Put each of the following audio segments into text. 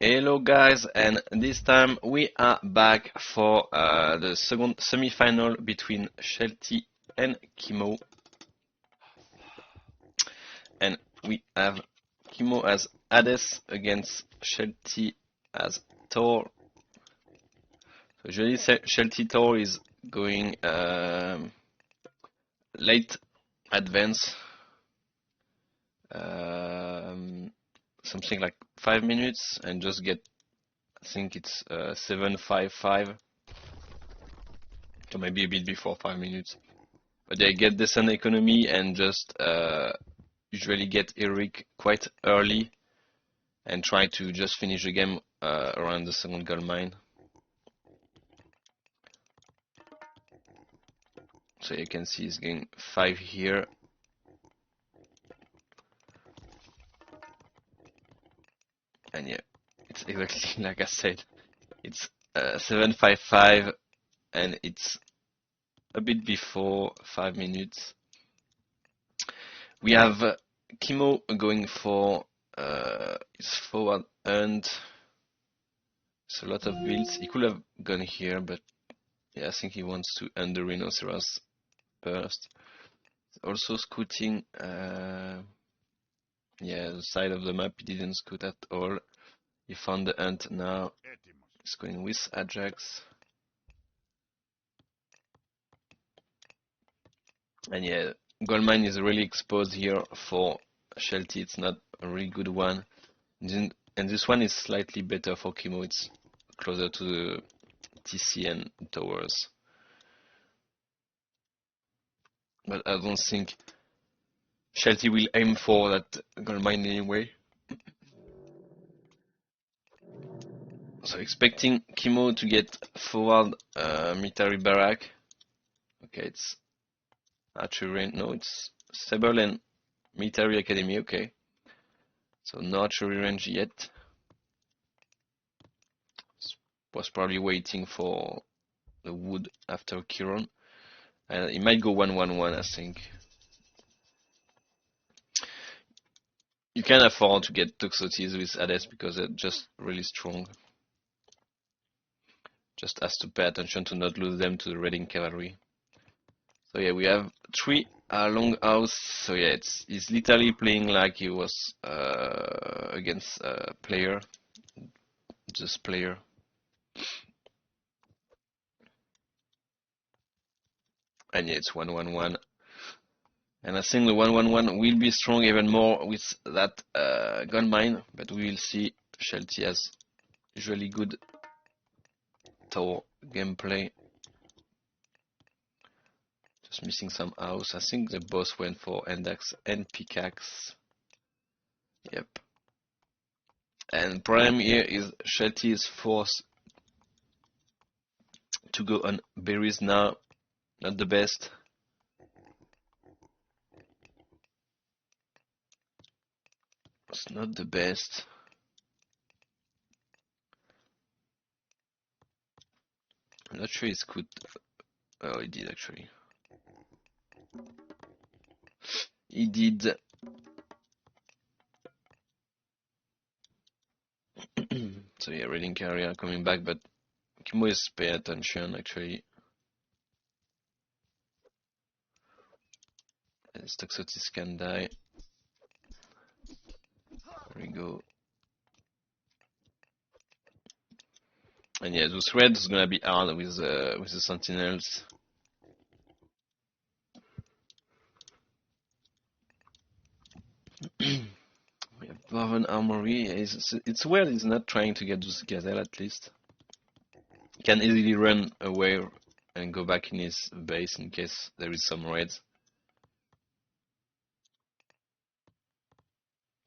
Hello guys, and this time we are back for the second semi-final between Shelty and Kimo. And we have Kimo as Hades against Shelty as Thor. So usually Shelty Thor is going late advance. Something like 5 minutes and just get, I think it's 7-5-5, so maybe a bit before 5 minutes. But they get decent economy and just usually get Eric quite early and try to just finish the game around the second gold mine. So you can see he's getting 5 here. And yeah, it's exactly like I said. It's 7-5-5 and it's a bit before 5 minutes. We have Kimo going for his forward end. It's a lot of builds. He could have gone here, but yeah, I think he wants to end the rhinoceros first. He's also scouting, yeah, the side of the map. He didn't scout at all. He found the ant now. He's going with Ajax. And yeah, gold mine is really exposed here for Shelty. It's not a really good one. And this one is slightly better for Kimo. It's closer to the TC and towers. But I don't think Shelty will aim for that gold mine anyway. So expecting Kimo to get forward military barrack. Okay, it's archery range. No, it's Sable and military academy. Okay, so no archery range yet. Was probably waiting for the wood after Chiron. And he might go 1-1-1, I think. You can afford to get Toxotes with Hades because they're just really strong. Just has to pay attention to not lose them to the raiding cavalry. So yeah, we have 3 longhouse. So yeah, he's literally playing like he was against a player, just player. And yeah, it's 1-1-1. And I think the 1-1-1 will be strong even more with that gun mine, but we will see. Shelty has usually good tower gameplay. Just missing some house. I think the boss went for index and pickaxe. Yep. And problem here is Shelty is forced to go on berries now. Not the best. It's not the best. I'm not sure it's good. Oh, he did actually. He did. So yeah, raiding carrier coming back, but Kimo is pay attention actually. And Toxotes can die. There we go. And yeah, those raids is gonna be hard with the sentinels. We have Dwarven Armory. It's weird he's not trying to get those gazelle at least. He can easily run away and go back in his base in case there is some raids.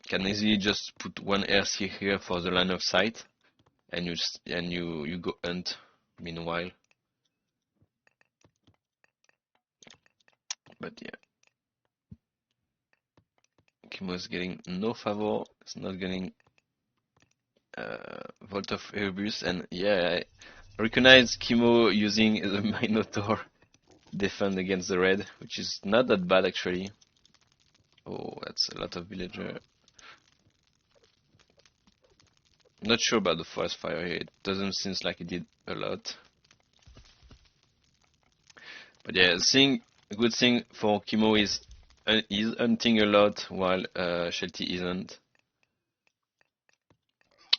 Can easily just put one RC here for the line of sight, and you go hunt meanwhile. But yeah, Kimo is getting no favor. It's not getting Vault of Erebus, and yeah, I recognize Kimo using the Minotaur defend against the red, which is not that bad actually. Oh, that's a lot of villager. Not sure about the forest fire here. It doesn't seem like it did a lot. But yeah, a good thing for Kimo is he's hunting a lot while Shelty isn't.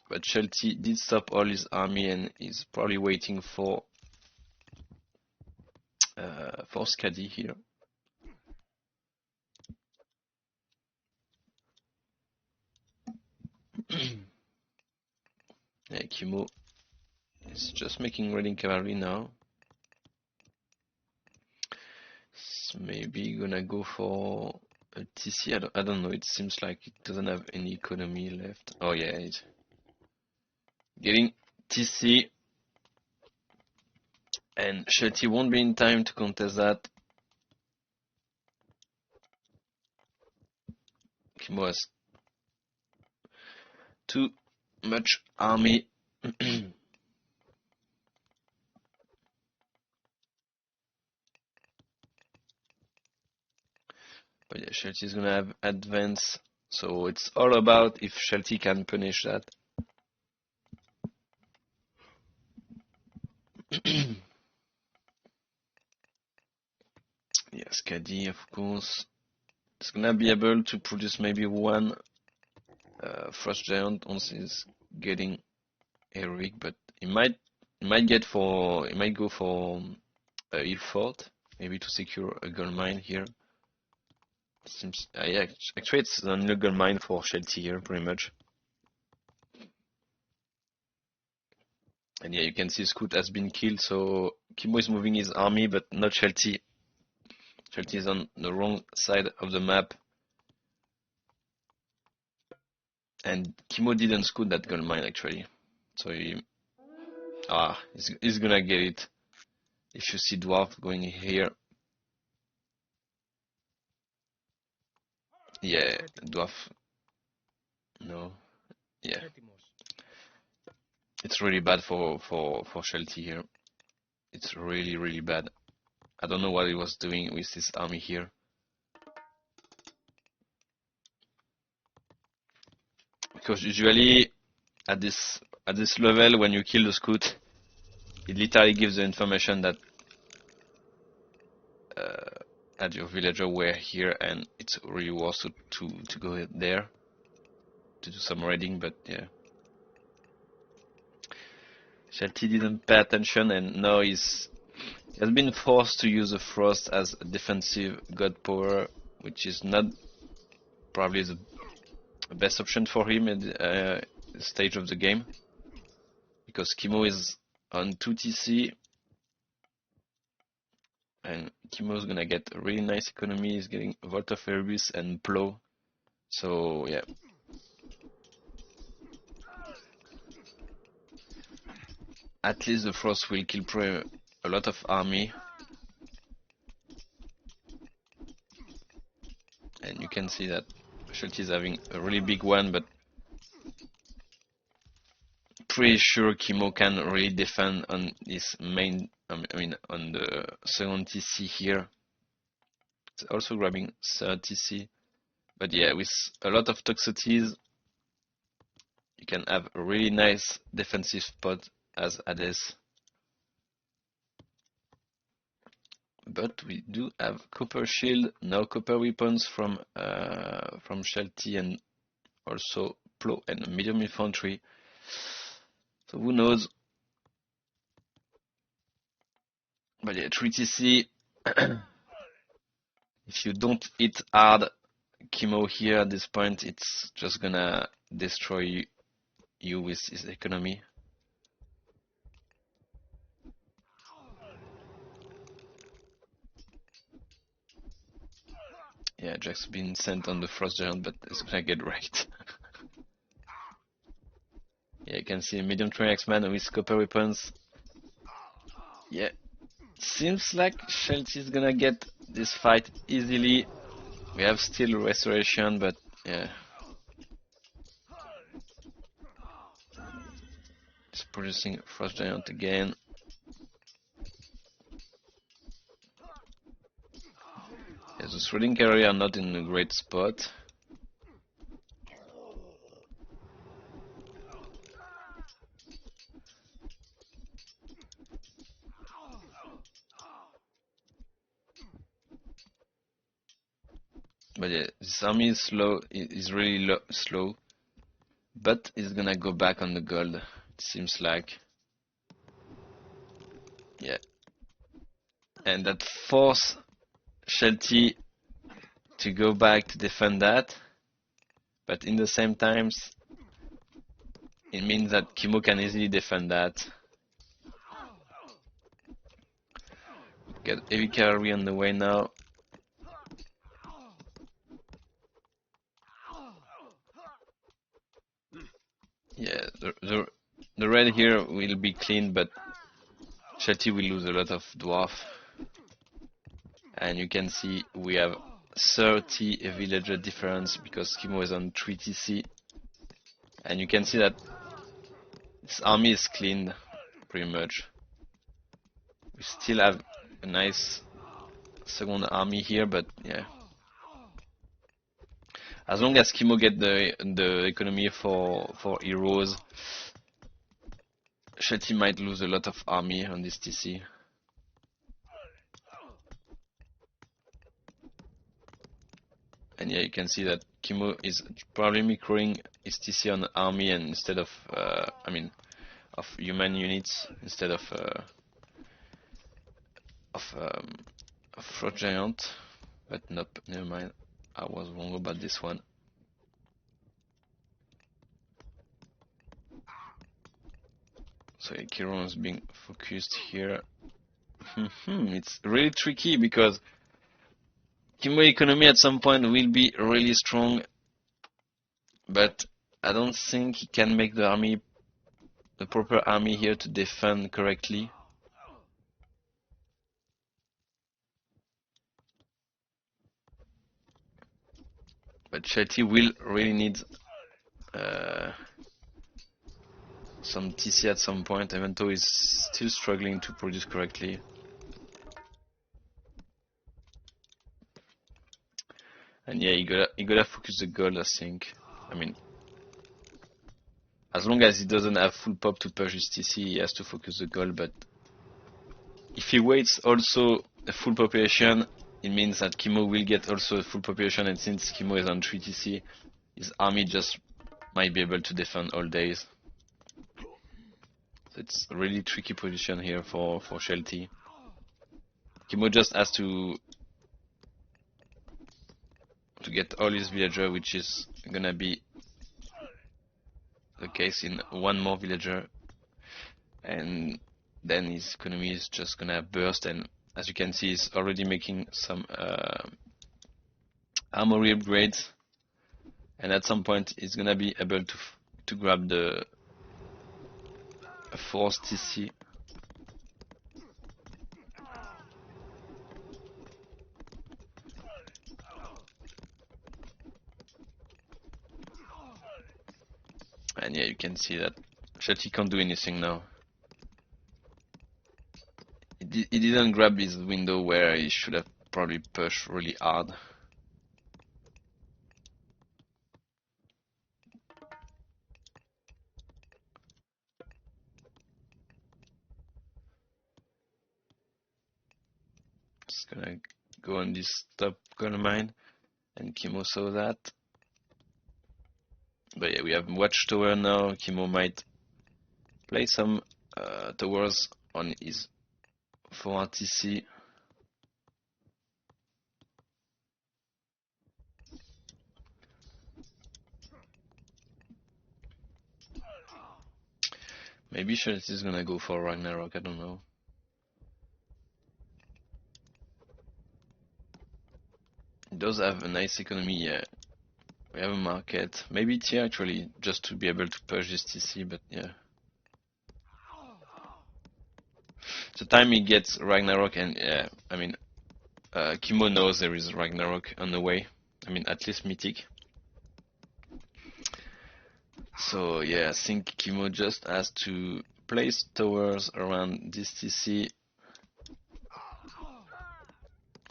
But Shelty did stop all his army and is probably waiting for Skadi here. Yeah, Kimo is just making ready cavalry now. Maybe gonna go for a TC. I don't know. It seems like it doesn't have any economy left. Oh yeah, it's getting TC, and Shelty won't be in time to contest that. Kimo has too much army. But yeah, Shelty is gonna have advance, so it's all about if Shelty can punish that. Yes, Skadi, of course, is gonna be able to produce maybe one Frost Giant once he's getting heroic, but he might go for a hill fort, maybe to secure a gold mine here. Seems yeah, actually it's an illegal mine for Shelty here, pretty much. And yeah, you can see Scoot has been killed, so Kimo is moving his army, but not Shelty. Shelty is on the wrong side of the map. And Kimo didn't scoot that gold mine actually. So he's gonna get it. If you see Dwarf going here. Yeah, Dwarf. No. Yeah. It's really bad for Shelty here. It's really bad. I don't know what he was doing with his army here. Because usually at this level, when you kill the Scout, it literally gives the information that at your villager were here, and it's really worth to go there to do some raiding. But yeah, Shelty didn't pay attention, and now he has been forced to use the Frost as a defensive god power, which is not probably the best option for him at the stage of the game, because Kimo is on 2 TC, and Kimo is gonna get a really nice economy. He's getting Vault of Erebus and Plow, so yeah. At least the Frost will kill a lot of army. And you can see that Shelty is having a really big one, but pretty sure Kimo can really defend on this main, I mean on the second TC here. It's also grabbing third TC. But yeah, with a lot of toxicities, you can have a really nice defensive spot as Hades. But we do have copper shield, now copper weapons from Shelty, and also plow and medium infantry. So who knows? But yeah, 3 TC. If you don't hit hard Kimo here at this point, it's just gonna destroy you with his economy. Yeah, Jack's been sent on the Frost Giant, but it's gonna get wrecked. Yeah, you can see a medium 3x man with copper weapons. Yeah, seems like Shelty is gonna get this fight easily. We have still restoration, but yeah. It's producing Frost Giant again. Yeah, the threading carrier are not in a great spot. But yeah, this army is slow. Is really slow. But it's gonna go back on the gold. It seems like. Yeah. And that force Shelty to go back to defend that. But in the same times, it means that Kimo can easily defend that. Get heavy cavalry on the way now. Yeah, the red here will be clean, but Shelty will lose a lot of dwarf. And you can see we have 30 villager difference because Kimo is on 3 TC. And you can see that this army is cleaned pretty much. We still have a nice second army here, but yeah. As long as Kimo get the economy for heroes, Shelty might lose a lot of army on this TC. And yeah, you can see that Kimo is probably microing his TC on army and instead of, I mean, of human units instead of Frost Giant. But nope, never mind. I was wrong about this one. So yeah, Chiron is being focused here. It's really tricky because Kimo economy at some point will be really strong, but I don't think he can make the army, the proper army here to defend correctly. But Shelty will really need some TC at some point, even though he's still struggling to produce correctly. And yeah, you gotta focus the gold, I think. I mean, as long as he doesn't have full pop to push his TC, he has to focus the gold, but if he waits also a full population, it means that Kimo will get also a full population, and since Kimo is on 3 TC, his army just might be able to defend all days. So it's a really tricky position here for Shelty. Kimo just has to get all his villager, which is gonna be the case in one more villager, and then his economy is just gonna burst. And as you can see, he's already making some armory upgrades, and at some point he's gonna be able to grab the force TC. And yeah, you can see that Shelty can't do anything now. He didn't grab his window where he should have probably pushed really hard. Just gonna go on this top gold mine, and Kimo saw that. But yeah, we have watchtower now. Kimo might play some towers on his 4 TC. Maybe Shelty is gonna go for Ragnarok, I don't know. It does have a nice economy, yeah. We have a market. Maybe it's here actually, just to be able to push this TC, but yeah. The time he gets Ragnarok, and yeah, I mean, Kimo knows there is Ragnarok on the way. I mean, at least Mythic. So yeah, I think Kimo just has to place towers around this TC.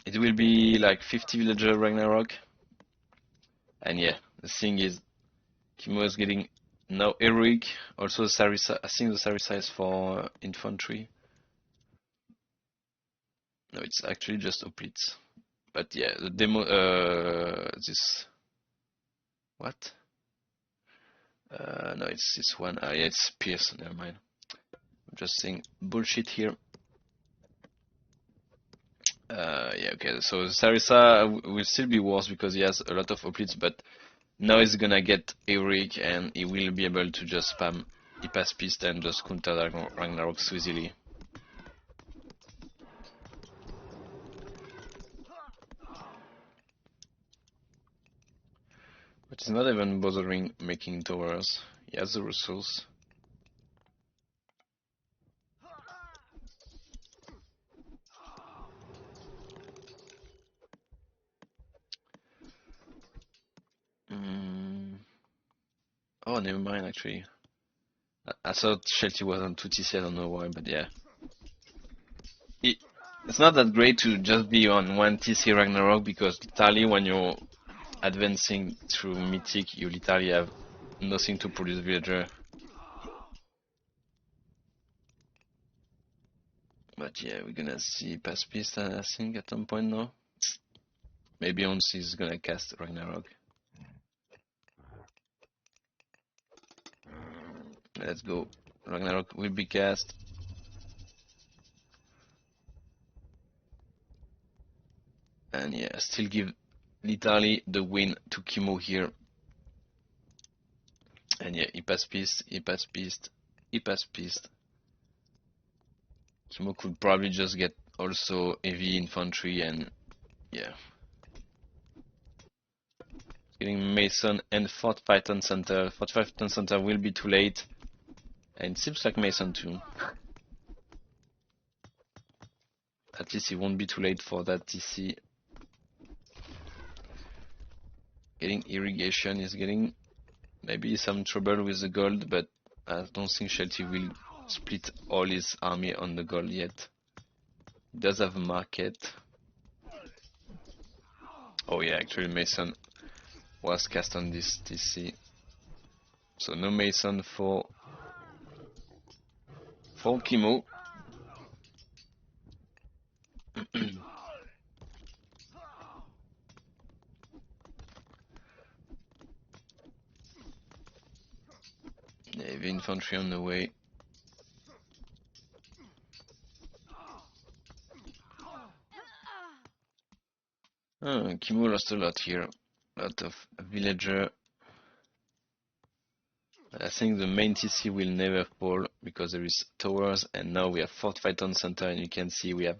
It will be like 50 villager Ragnarok. And yeah, the thing is, Kimo is getting now heroic. Also, Sarisa, I think the Sarisa is for infantry. No, it's actually just Oplitz. But yeah, the demo, this, what? No, it's this one. Yeah, it's Pierce, never mind. I'm just saying bullshit here. Yeah, okay, so Sarissa will still be worse because he has a lot of hoplites, but now he's gonna get Eric and he will be able to just spam Ipas Pist and just counter Ragnarok so easily. But he's not even bothering making towers. He has the resource. Oh, never mind actually. I thought Shelty was on 2TC, I don't know why, but yeah. It's not that great to just be on 1TC Ragnarok because literally when you're advancing through Mythic, you literally have nothing to produce villager. But yeah, we're gonna see Pass Beast, I think, at some point now. Maybe Once is gonna cast Ragnarok. Let's go. Ragnarok will be cast. And yeah, still give literally the win to Kimo here. And yeah, he pass Beast, he pass Beast, he pass Beast. Kimo could probably just get also heavy infantry and yeah. Getting Mason and Fort Python Center. Fort Python Center will be too late. And it seems like Mason too. At least it won't be too late for that TC. Getting irrigation is getting maybe some trouble with the gold, but I don't think Shelty will split all his army on the gold yet. He does have a market. Oh yeah, actually Mason was cast on this TC. So no Mason for Kimo. Yeah, heavy infantry on the way. Oh, Kimo lost a lot here. A lot of villager. I think the main TC will never fall because there is towers and now we have Fort Python Center and you can see we have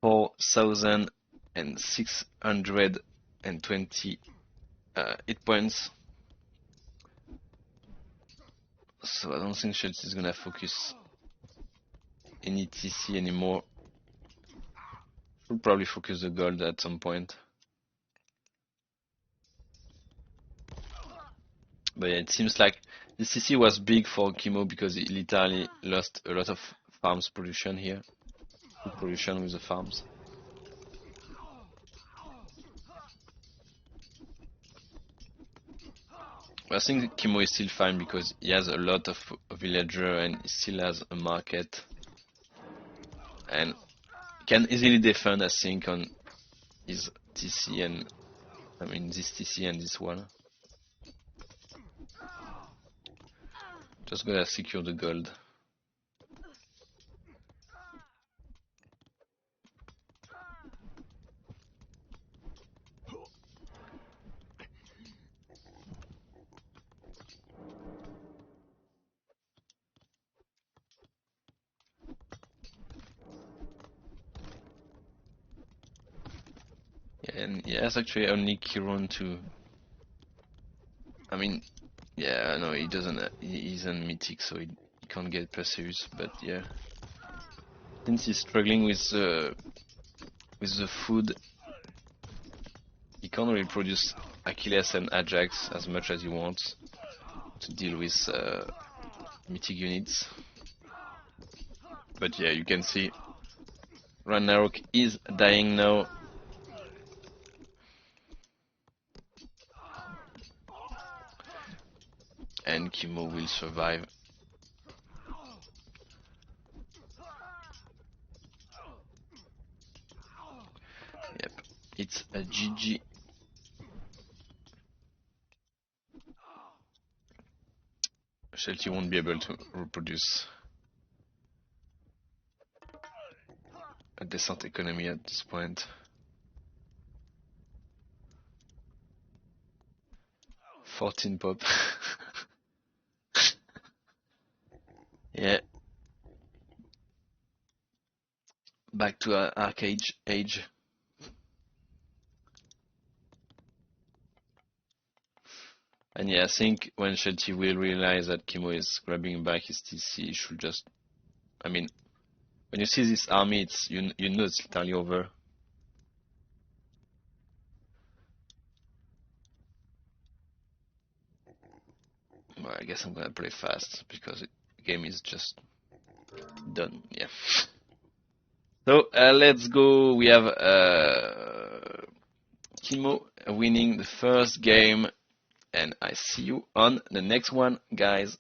4,620 hit points. So I don't think Shelty is gonna focus any TC anymore. Should probably focus the gold at some point. But yeah, it seems like the CC was big for Kimo because he literally lost a lot of farms production here. Food production with the farms. I think Kimo is still fine because he has a lot of villager and he still has a market. And can easily defend, I think, on his TC and I mean this TC and this one. Just gonna secure the gold. Yeah, and he has actually only Kiron to. I mean, yeah, no, he doesn't. He isn't mythic, so he can't get Perseus. But yeah, since he's struggling with the food, he can't really produce Achilles and Ajax as much as he wants to deal with mythic units. But yeah, you can see Ragnarok is dying now. And Kimo will survive. Yep, it's a GG. Shelty won't be able to reproduce a decent economy at this point. $14 pop. Yeah. Back to our arcade age. And yeah, I think when Shelty will realize that Kimo is grabbing back his TC, he should just, I mean, when you see this army, it's you know it's entirely over. Well, I guess I'm gonna play fast because the game is just done. Yeah. So let's go. We have Kimo winning the first game, and I see you on the next one, guys.